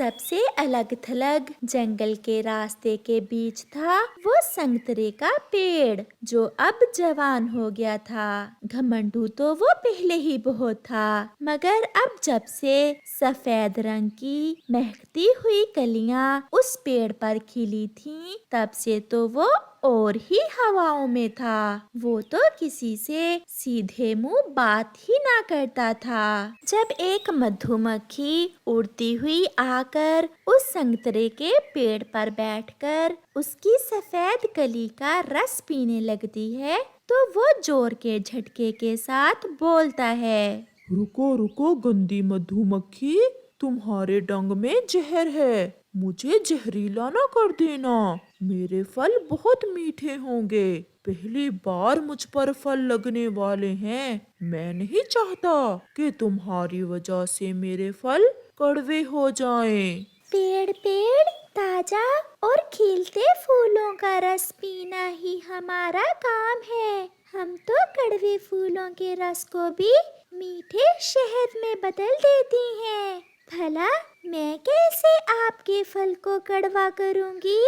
सबसे अलग थलग जंगल के रास्ते के बीच था वो संतरे का पेड़, जो अब जवान हो गया था। घमंडू तो वो पहले ही बहुत था, मगर अब जब से सफेद रंग की महकती हुई कलियां उस पेड़ पर खिली थीं, तब से तो वो और ही हवाओं में था। वो तो किसी से सीधे मुंह बात ही ना करता था। जब एक मधुमक्खी उड़ती हुई आकर उस संतरे के पेड़ पर बैठकर उसकी सफेद कली का रस पीने लगती है, तो वो जोर के झटके के साथ बोलता है। रुको रुको गंदी मधुमक्खी, तुम्हारे डंग में जहर है। मुझे जहरीला ना कर देना। मेरे फल बहुत मीठे होंगे। पहली बार मुझ पर फल लगने वाले हैं। मैं नहीं चाहता कि तुम्हारी वजह से मेरे फल कड़वे हो जाएं। पेड़ पेड़ ताजा और खिलते फूलों का रस पीना ही हमारा काम है। हम तो कड़वे फूलों के रस को भी मीठे शहद में बदल देती हैं। भला मैं कैसे आपके फल को कड़वा करूंगी?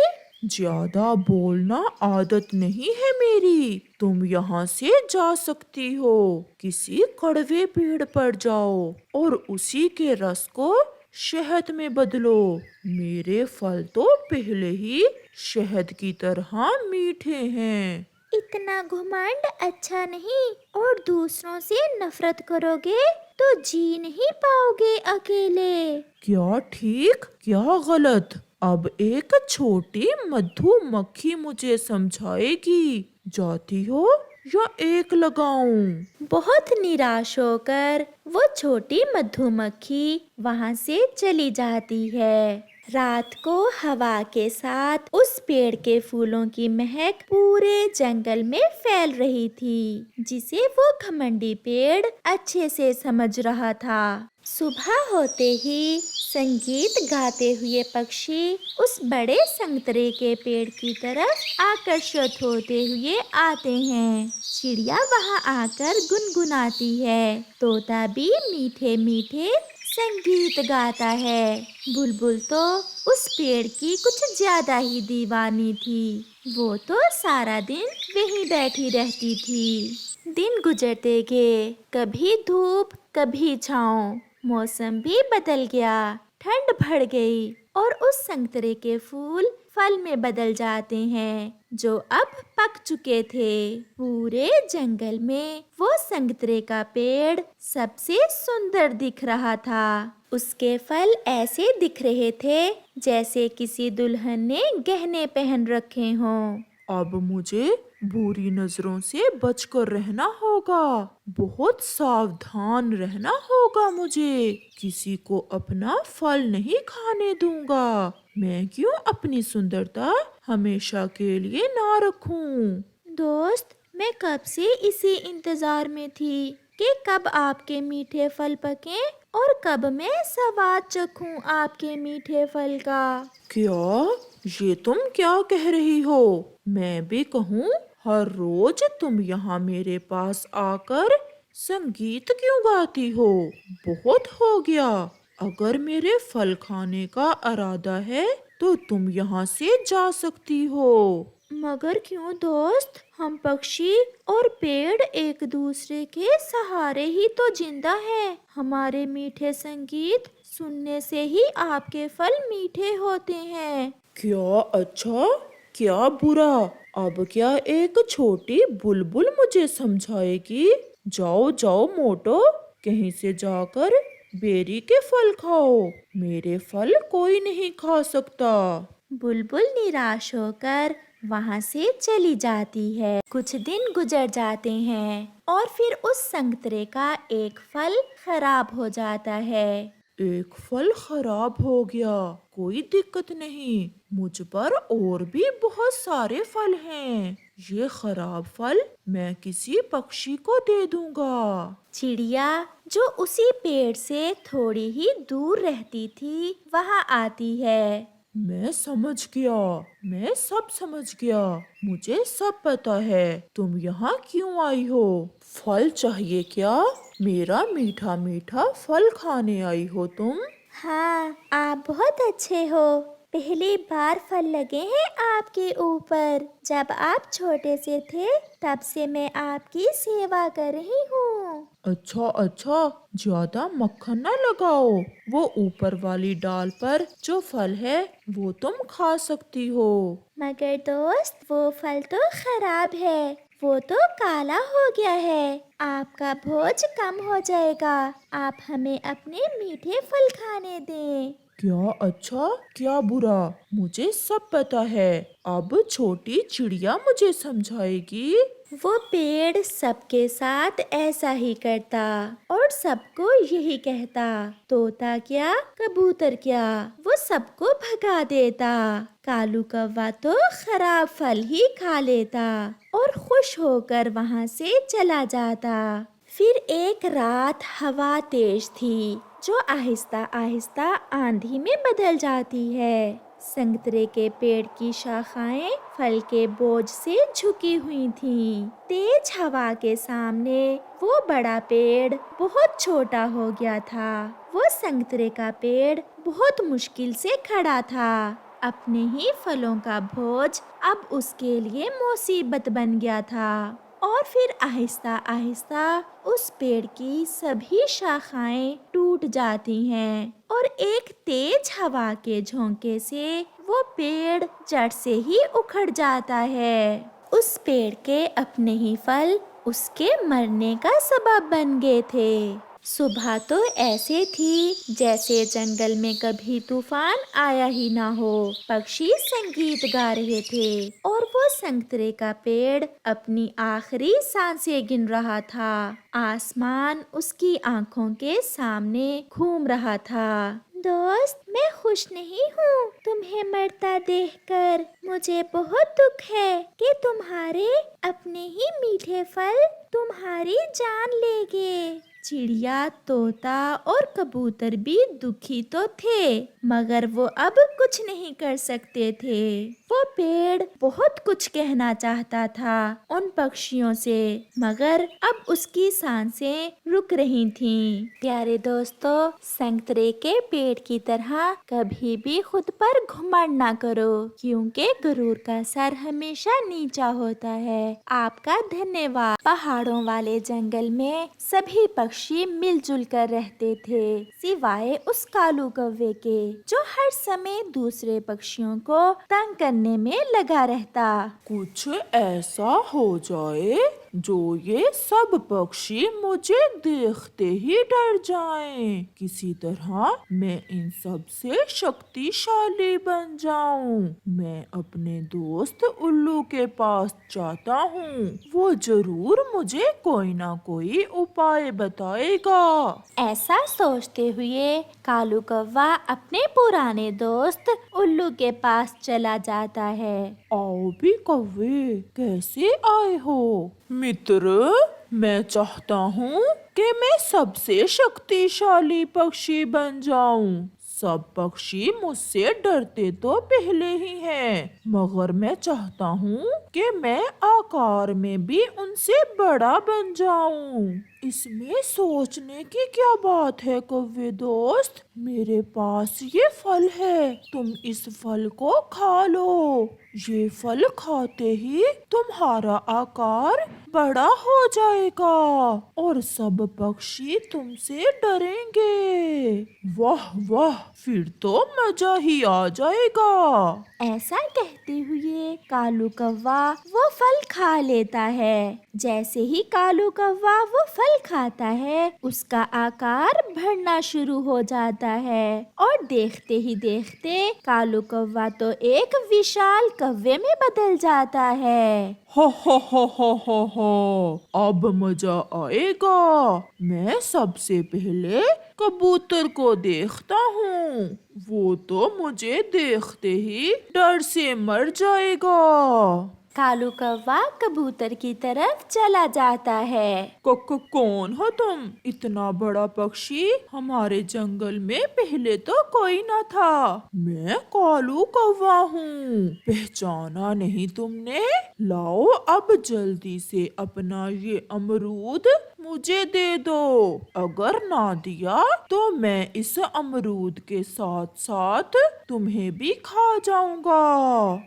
ज्यादा बोलना आदत नहीं है मेरी। तुम यहाँ से जा सकती हो। किसी कड़वे पेड़ पर जाओ और उसी के रस को शहद में बदलो। मेरे फल तो पहले ही शहद की तरह मीठे हैं। इतना घमंड अच्छा नहीं, और दूसरों से नफरत करोगे तो जी नहीं पाओगे अकेले। क्या ठीक क्या गलत, अब एक छोटी मधुमक्खी मुझे समझाएगी। जाती हो या एक लगाऊं? बहुत निराश होकर वो छोटी मधुमक्खी वहां से चली जाती है। रात को हवा के साथ उस पेड़ के फूलों की महक पूरे जंगल में फैल रही थी, जिसे वो घमंडी पेड़ अच्छे से समझ रहा था। सुबह होते ही संगीत गाते हुए पक्षी उस बड़े संतरे के पेड़ की तरफ आकर्षित होते हुए आते हैं। चिड़िया वहां आकर गुनगुनाती है, तोता भी मीठे मीठे संगीत गाता है। बुलबुल तो उस पेड़ की कुछ ज्यादा ही दीवानी थी। वो तो सारा दिन वहीं बैठी रहती थी। दिन गुजरते गए, कभी धूप कभी छाँव। मौसम भी बदल गया, ठंड बढ़ गई और उस संतरे के फूल फल में बदल जाते हैं, जो अब पक चुके थे। पूरे जंगल में वो संतरे का पेड़ सबसे सुंदर दिख रहा था। उसके फल ऐसे दिख रहे थे जैसे किसी दुल्हन ने गहने पहन रखे हों। अब मुझे बुरी नजरों से बचकर रहना होगा। बहुत सावधान रहना होगा मुझे। किसी को अपना फल नहीं खाने दूंगा। मैं क्यों अपनी सुंदरता हमेशा के लिए ना रखूं? दोस्त, मैं कब से इसी इंतजार में थी कि कब आपके मीठे फल पके और कब मैं स्वाद चखूं आपके मीठे फल का। क्या ये तुम क्या कह रही हो? मैं भी कहूँ, हर रोज तुम यहाँ मेरे पास आकर संगीत क्यों गाती हो? बहुत हो गया। अगर मेरे फल खाने का इरादा है तो तुम यहाँ से जा सकती हो। मगर क्यों दोस्त, हम पक्षी और पेड़ एक दूसरे के सहारे ही तो जिंदा हैं। हमारे मीठे संगीत सुनने से ही आपके फल मीठे होते हैं। क्या अच्छा क्या बुरा? अब क्या एक छोटी बुलबुल मुझे समझाएगी? जाओ जाओ मोटो, कहीं से जाकर बेरी के फल खाओ। मेरे फल कोई नहीं खा सकता। बुलबुल निराश होकर वहां से चली जाती है। कुछ दिन गुजर जाते हैं और फिर उस संतरे का एक फल खराब हो जाता है। एक फल खराब हो गया, कोई दिक्कत नहीं। मुझ पर और भी बहुत सारे फल हैं। ये खराब फल मैं किसी पक्षी को दे दूंगा। चिड़िया, जो उसी पेड़ से थोड़ी ही दूर रहती थी, वहां आती है। मैं समझ गया, मैं सब समझ गया। मुझे सब पता है। तुम यहाँ क्यों आई हो? फल चाहिए क्या? मेरा मीठा मीठा फल खाने आई हो तुम? हाँ, आप बहुत अच्छे हो। पहली बार फल लगे हैं आपके ऊपर। जब आप छोटे से थे तब से मैं आपकी सेवा कर रही हूँ। अच्छा अच्छा, ज्यादा मक्खन ना लगाओ। वो ऊपर वाली डाल पर जो फल है वो तुम खा सकती हो। मगर दोस्त, वो फल तो खराब है। वो तो काला हो गया है। आपका भोज कम हो जाएगा। आप हमें अपने मीठे फल खाने दें। क्या अच्छा क्या बुरा, मुझे सब पता है। अब छोटी चिड़िया मुझे समझाएगी। वो पेड़ सबके साथ ऐसा ही करता और सबको यही कहता। तोता क्या, कबूतर क्या, वो सबको भगा देता। कालू कौवा तो खराब फल ही खा लेता और खुश होकर वहाँ से चला जाता। फिर एक रात हवा तेज थी जो आहिस्ता आहिस्ता आंधी में बदल जाती है। संतरे के पेड़ की शाखाएं फल के बोझ से झुकी हुई थीं। तेज हवा के सामने वो बड़ा पेड़ बहुत छोटा हो गया था। वो संतरे का पेड़ बहुत मुश्किल से खड़ा था। अपने ही फलों का बोझ अब उसके लिए मुसीबत बन गया था। और फिर आहिस्ता आहिस्ता उस पेड़ की सभी शाखाएं टूट जाती हैं और एक तेज हवा के झोंके से वो पेड़ जड़ से ही उखड़ जाता है। उस पेड़ के अपने ही फल उसके मरने का सबब बन गए थे। सुबह तो ऐसे थी जैसे जंगल में कभी तूफान आया ही ना हो। पक्षी संगीत गा रहे थे और वो संतरे का पेड़ अपनी आखिरी सांसें गिन रहा था। आसमान उसकी आंखों के सामने घूम रहा था। दोस्त, मैं खुश नहीं हूँ तुम्हें मरता देखकर। मुझे बहुत दुख है कि तुम्हारे अपने ही मीठे फल तुम्हारी जान ले गए। चिड़िया, तोता और कबूतर भी दुखी तो थे, मगर वो अब कुछ नहीं कर सकते थे। वो पेड़ बहुत कुछ कहना चाहता था उन पक्षियों से, मगर अब उसकी सांसें रुक रही थीं। प्यारे दोस्तों, संतरे के पेड़ की तरह कभी भी खुद पर घमंड ना करो, क्योंकि गुरूर का सर हमेशा नीचा होता है। आपका धन्यवाद। पहाड़ों वाले जंगल में सभी पक्षी मिलजुल कर रहते थे, सिवाय उस कालू कौवे के, जो हर समय दूसरे पक्षियों को तंग करने में लगा रहता। कुछ ऐसा हो जाए जो ये सब पक्षी मुझे देखते ही डर जाएं। किसी तरह मैं इन सब से शक्तिशाली बन जाऊं। मैं अपने दोस्त उल्लू के पास जाता हूँ। वो जरूर मुझे कोई ना कोई उपाय बताएगा। ऐसा सोचते हुए कालू कौवा अपने पुराने दोस्त उल्लू के पास चला जाता है। आओ भी कौवे, कैसे आए हो? मित्र, मैं चाहता हूँ कि मैं सबसे शक्तिशाली पक्षी बन जाऊं। सब पक्षी मुझसे डरते तो पहले ही हैं, मगर मैं चाहता हूँ कि मैं आकार में भी उनसे बड़ा बन जाऊं। इसमें सोचने की क्या बात है कौवे दोस्त? मेरे पास ये फल है, तुम इस फल को खा लो। ये फल खाते ही तुम्हारा आकार बड़ा हो जाएगा और सब पक्षी तुमसे डरेंगे। वाह वाह, फिर तो मजा ही आ जाएगा। ऐसा कहते हुए कालू कौवा वो फल खा लेता है। जैसे ही कालू कौवा वो फल खाता है, उसका आकार बढ़ना शुरू हो जाता है और देखते ही देखते कालू कौवा तो एक विशाल कौवे में बदल जाता है। हो हो, अब मजा आएगा। मैं सबसे पहले कबूतर को देखता हूँ। वो तो मुझे देखते ही डर से मर जाएगा। कालू कौवा कबूतर की तरफ चला जाता है। कौन हो तुम? इतना बड़ा पक्षी हमारे जंगल में पहले तो कोई न था। मैं कालू कौवा हूँ, पहचाना नहीं तुमने? लाओ अब जल्दी से अपना ये अमरूद मुझे दे दो। अगर ना दिया तो मैं इस अमरूद के साथ साथ तुम्हें भी खा जाऊंगा।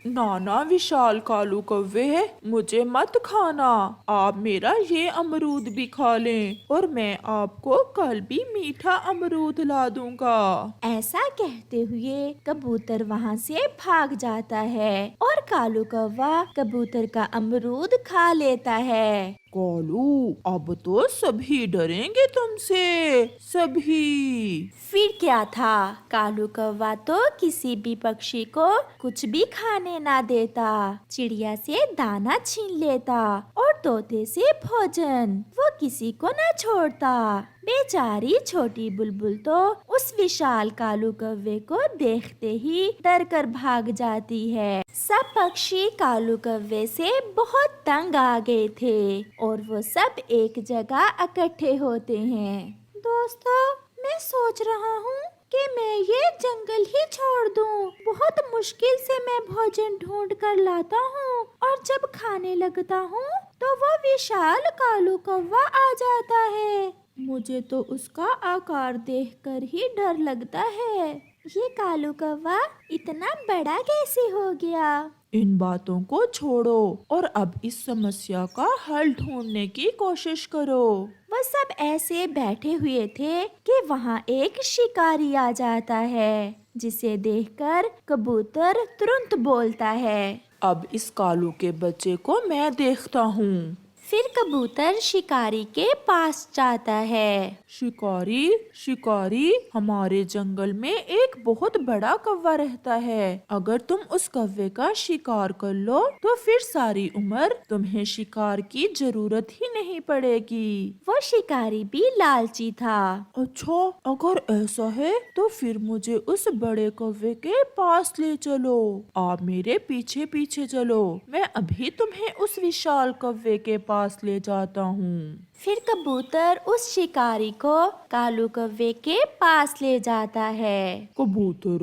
नाना विशाल कालू कौवे, मुझे मत खाना। आप मेरा ये अमरूद भी खा लें और मैं आपको कल भी मीठा अमरूद ला दूंगा। ऐसा कहते हुए कबूतर वहाँ से भाग जाता है और कालू कौवा कबूतर का अमरूद खा लेता है। कालू, अब तो सभी डरेंगे तुमसे, सभी। फिर क्या था, कालू कौवा तो किसी भी पक्षी को कुछ भी खाने ना देता, चिड़िया से दाना छीन लेता और तोते से भोजन, वो किसी को ना छोड़ता। बेचारी छोटी बुलबुल तो उस विशाल कालू कौवे को देखते ही डर कर भाग जाती है। सब पक्षी कालू कौवे से बहुत तंग आ गए थे और वो सब एक जगह इकट्ठे होते हैं। दोस्तों, मैं सोच रहा हूँ कि मैं ये जंगल ही छोड़ दूँ। बहुत मुश्किल से मैं भोजन ढूंढ कर लाता हूँ और जब खाने लगता हूँ तो वो विशाल कालू कौवा आ जाता है। मुझे तो उसका आकार देखकर ही डर लगता है। ये कालू कौवा इतना बड़ा कैसे हो गया? इन बातों को छोड़ो और अब इस समस्या का हल ढूंढने की कोशिश करो। वो सब ऐसे बैठे हुए थे कि वहाँ एक शिकारी आ जाता है, जिसे देखकर कबूतर तुरंत बोलता है, अब इस कालू के बच्चे को मैं देखता हूँ। फिर कबूतर शिकारी के पास जाता है। शिकारी, शिकारी, हमारे जंगल में एक बहुत बड़ा कौवा रहता है। अगर तुम उस कौवे का शिकार कर लो तो फिर सारी उम्र तुम्हें शिकार की जरूरत ही नहीं पड़ेगी। वो शिकारी भी लालची था। अच्छा, अगर ऐसा है तो फिर मुझे उस बड़े कौवे के पास ले चलो। आप मेरे पीछे पीछे चलो, मैं अभी तुम्हें उस विशाल कौवे के पास ले जाता हूँ। फिर कबूतर उस शिकारी को कालू कौवे के पास ले जाता है। कबूतर,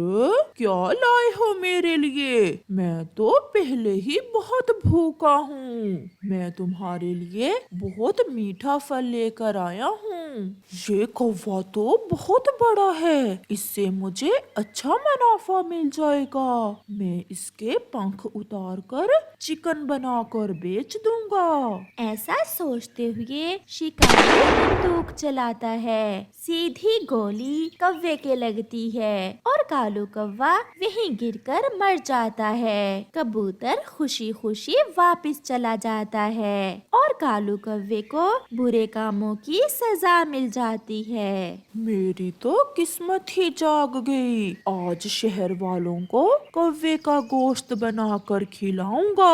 क्या लाए हो मेरे लिए? मैं तो पहले ही बहुत भूखा हूँ। मैं तुम्हारे लिए बहुत मीठा फल लेकर आया हूँ। ये कौवा तो बहुत बड़ा है, इससे मुझे अच्छा मुनाफा मिल जाएगा। मैं इसके पंख उतार कर चिकन बनाकर बेच दूंगा। ऐसा सोचते हुए शिकारी बंदूक चलाता है। सीधी गोली कौवे के लगती है और कालू कौवा वहीं गिरकर मर जाता है। कबूतर खुशी खुशी वापस चला जाता है और कालू कौवे को बुरे कामों की सजा मिल जाती है। मेरी तो किस्मत ही जाग गई। आज शहर वालों को कौवे का गोश्त बनाकर खिलाऊंगा।